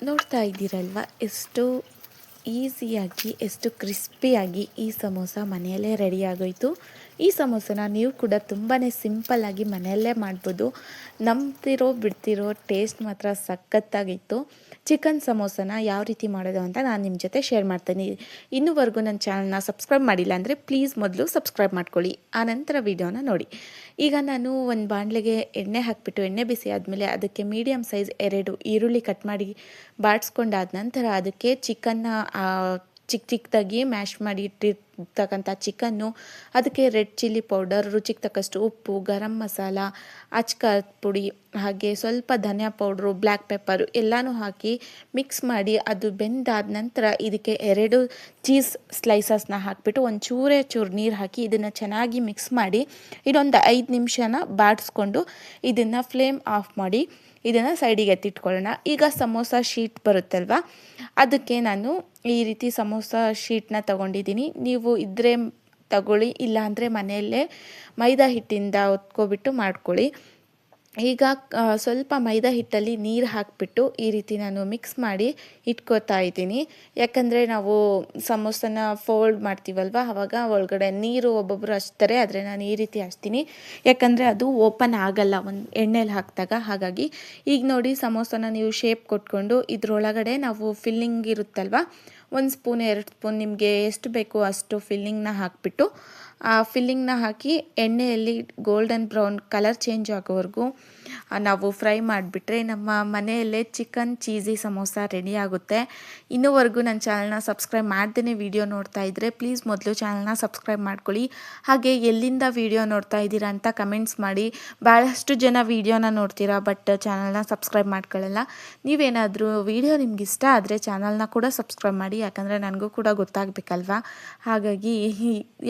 ನೋಡ್ತಾ ಇದ್ದೀರಲ್ವ ಎಷ್ಟು ಈಸಿಯಾಗಿ ಎಷ್ಟು ಕ್ರಿಸ್ಪಿಯಾಗಿ ಈ ಸಮೋಸ ಮನೆಯಲ್ಲೇ ರೆಡಿ ಆಗೋಯಿತು. ಈ ಸಮೋಸನ ನೀವು ಕೂಡ ತುಂಬಾ ಸಿಂಪಲ್ಲಾಗಿ ಮನೆಯಲ್ಲೇ ಮಾಡ್ಬೋದು. ನಂಬ್ತಿರೋ ಬಿಡ್ತಿರೋ ಟೇಸ್ಟ್ ಮಾತ್ರ ಸಖತ್ತಾಗಿತ್ತು. ಚಿಕನ್ ಸಮೋಸನ ಯಾವ ರೀತಿ ಮಾಡೋದು ಅಂತ ನಾನು ನಿಮ್ಮ ಜೊತೆ ಶೇರ್ ಮಾಡ್ತೀನಿ. ಇನ್ನೂವರೆಗೂ ನನ್ನ ಚಾನಲ್ನ ಸಬ್ಸ್ಕ್ರೈಬ್ ಮಾಡಿಲ್ಲ ಅಂದರೆ ಪ್ಲೀಸ್ ಮೊದಲು ಸಬ್ಸ್ಕ್ರೈಬ್ ಮಾಡ್ಕೊಳ್ಳಿ, ಆನಂತರ ವಿಡಿಯೋನ ನೋಡಿ. ಈಗ ನಾನು ಒಂದು ಬಾಣಲೆಗೆ ಎಣ್ಣೆ ಹಾಕಿಬಿಟ್ಟು ಎಣ್ಣೆ ಬಿಸಿ ಆದಮೇಲೆ ಅದಕ್ಕೆ ಮೀಡಿಯಮ್ ಸೈಜ್ 2 ಈರುಳ್ಳಿ ಕಟ್ ಮಾಡಿ ಬಾಡಿಸ್ಕೊಂಡಾದ ನಂತರ ಅದಕ್ಕೆ ಚಿಕನ್ನ ಚಿಕ್ಕದಾಗಿ ಮ್ಯಾಶ್ ಮಾಡಿ ಇಟ್ಟಿರ್ತಕ್ಕಂಥ ಚಿಕನ್ನು, ಅದಕ್ಕೆ ರೆಡ್ ಚಿಲ್ಲಿ ಪೌಡರ್, ರುಚಿಗೆ ತಕ್ಕಷ್ಟು ಉಪ್ಪು, ಗರಂ ಮಸಾಲ, ಅಚ್ಕಾರದ ಪುಡಿ, ಹಾಗೆ ಸ್ವಲ್ಪ ಧನಿಯಾ ಪೌಡ್ರು, ಬ್ಲ್ಯಾಕ್ ಪೆಪ್ಪರು ಎಲ್ಲನೂ ಹಾಕಿ ಮಿಕ್ಸ್ ಮಾಡಿ ಅದು ಬೆಂದಾದ ನಂತರ ಇದಕ್ಕೆ 2 ಚೀಸ್ ಸ್ಲೈಸಸ್ನ ಹಾಕಿಬಿಟ್ಟು ಚೂರು ನೀರು ಹಾಕಿ ಇದನ್ನು ಚೆನ್ನಾಗಿ ಮಿಕ್ಸ್ ಮಾಡಿ ಇದೊಂದು 5 ನಿಮಿಷನ ಬಾಡಿಸ್ಕೊಂಡು ಇದನ್ನು ಫ್ಲೇಮ್ ಆಫ್ ಮಾಡಿ ಇದನ್ನು ಸೈಡಿಗೆ ಎತ್ತಿಟ್ಕೊಳ್ಳೋಣ. ಈಗ ಸಮೋಸ ಶೀಟ್ ಬರುತ್ತಲ್ವ, ಅದಕ್ಕೆ ನಾನು ಈ ರೀತಿ ಸಮೋಸ ಶೀಟ್ನ ತಗೊಂಡಿದ್ದೀನಿ. ನೀವು ಇದ್ದರೆ ತಗೊಳ್ಳಿ, ಇಲ್ಲಾಂದರೆ ಮನೆಯಲ್ಲೇ ಮೈದಾ ಹಿಟ್ಟಿಂದ ಒತ್ಕೊಬಿಟ್ಟು ಮಾಡ್ಕೊಳ್ಳಿ. ಈಗ ಸ್ವಲ್ಪ ಮೈದಾ ಹಿಟ್ಟಲ್ಲಿ ನೀರು ಹಾಕಿಬಿಟ್ಟು ಈ ರೀತಿ ನಾನು ಮಿಕ್ಸ್ ಮಾಡಿ ಇಟ್ಕೋತಾ ಇದ್ದೀನಿ. ಯಾಕಂದರೆ ನಾವು ಸಮೋಸನ ಫೋಲ್ಡ್ ಮಾಡ್ತೀವಲ್ವ, ಆವಾಗ ಒಳಗಡೆ ನೀರು ಒಬ್ಬೊಬ್ಬರು ಹಚ್ತಾರೆ, ಆದರೆ ನಾನು ಈ ರೀತಿ ಹಚ್ತೀನಿ ಯಾಕಂದರೆ ಅದು ಓಪನ್ ಆಗಲ್ಲ ಒಂದು ಎಣ್ಣೆಲಿ ಹಾಕಿದಾಗ. ಹಾಗಾಗಿ ಈಗ ನೋಡಿ ಸಮೋಸನ ನೀವು ಶೇಪ್ ಕೊಟ್ಕೊಂಡು ಇದರೊಳಗಡೆ ನಾವು ಫಿಲ್ಲಿಂಗ್ ಇರುತ್ತಲ್ವ, 1 ಸ್ಪೂನ್ 2 ಸ್ಪೂನ್ ನಿಮಗೆ ಎಷ್ಟು ಬೇಕೋ ಅಷ್ಟು ಫಿಲ್ಲಿಂಗ್ನ ಹಾಕಿಬಿಟ್ಟು ಆ ಫಿಲ್ಲಿಂಗ್ನ ಹಾಕಿ ಎಣ್ಣೆಯಲ್ಲಿ ಗೋಲ್ಡನ್ ಬ್ರೌನ್ ಕಲರ್ ಚೇಂಜ್ ಆಗೋವರೆಗೂ ನಾವು ಫ್ರೈ ಮಾಡಿಬಿಟ್ರೆ ನಮ್ಮ ಮನೆಯಲ್ಲೇ ಚಿಕನ್ ಚೀಸಿ ಸಮೋಸ ರೆಡಿ ಆಗುತ್ತೆ. ಇನ್ನೂವರೆಗೂ ನನ್ನ ಚಾನಲ್ನ ಸಬ್ಸ್ಕ್ರೈಬ್ ಮಾಡ್ದೇ ವಿಡಿಯೋ ನೋಡ್ತಾ ಇದ್ದರೆ ಪ್ಲೀಸ್ ಮೊದಲು ಚಾನಲ್ನ ಸಬ್ಸ್ಕ್ರೈಬ್ ಮಾಡ್ಕೊಳ್ಳಿ. ಹಾಗೆ ಎಲ್ಲಿಂದ ವಿಡಿಯೋ ನೋಡ್ತಾ ಇದ್ದೀರಾ ಅಂತ ಕಮೆಂಟ್ಸ್ ಮಾಡಿ. ಭಾಳಷ್ಟು ಜನ ವಿಡಿಯೋನ ನೋಡ್ತೀರಾ ಬಟ್ ಚಾನಲ್ನ ಸಬ್ಸ್ಕ್ರೈಬ್ ಮಾಡ್ಕೊಳ್ಳಲ್ಲ. ನೀವೇನಾದರೂ ವಿಡಿಯೋ ನಿಮ್ಗೆ ಇಷ್ಟ ಆದರೆ ಚಾನಲ್ನ ಕೂಡ ಸಬ್ಸ್ಕ್ರೈಬ್ ಮಾಡಿ, ಯಾಕಂದರೆ ನನಗೂ ಕೂಡ ಗೊತ್ತಾಗಬೇಕಲ್ವ. ಹಾಗಾಗಿ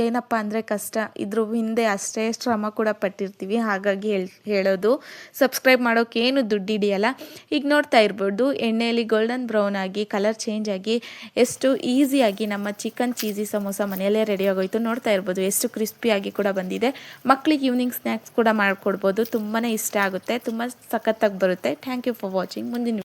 ಏನಪ್ಪ ಅಂದರೆ ಕಷ್ಟ, ಇದ್ರ ಹಿಂದೆ ಅಷ್ಟೇ ಶ್ರಮ ಕೂಡ ಪಟ್ಟಿರ್ತೀವಿ. ಹಾಗಾಗಿ ಹೇಳೋದು ಸಬ್ಸ್ಕ್ರೈಬ್ ಮಾಡೋಕ್ಕೇನು ದುಡ್ಡು ಹಿಡಿಯಲ್ಲ. ಈಗ ನೋಡ್ತಾ ಇರ್ಬೋದು ಎಣ್ಣೆಯಲ್ಲಿ ಗೋಲ್ಡನ್ ಬ್ರೌನ್ ಆಗಿ ಕಲರ್ ಚೇಂಜ್ ಆಗಿ ಎಷ್ಟು ಈಸಿಯಾಗಿ ನಮ್ಮ ಚಿಕನ್ ಚೀಸಿ ಸಮೋಸ ಮನೆಯಲ್ಲೇ ರೆಡಿ ಆಗೋಯ್ತು. ನೋಡ್ತಾ ಇರ್ಬೋದು ಎಷ್ಟು ಕ್ರಿಸ್ಪಿಯಾಗಿ ಕೂಡ ಬಂದಿದೆ. ಮಕ್ಕಳಿಗೆ ಈವ್ನಿಂಗ್ ಸ್ನ್ಯಾಕ್ಸ್ ಕೂಡ ಮಾಡಿಕೊಡ್ಬೋದು, ತುಂಬಾ ಇಷ್ಟ ಆಗುತ್ತೆ, ತುಂಬ ಸಖತ್ತಾಗಿ ಬರುತ್ತೆ. Thank you for watching. ಮುಂದಿನ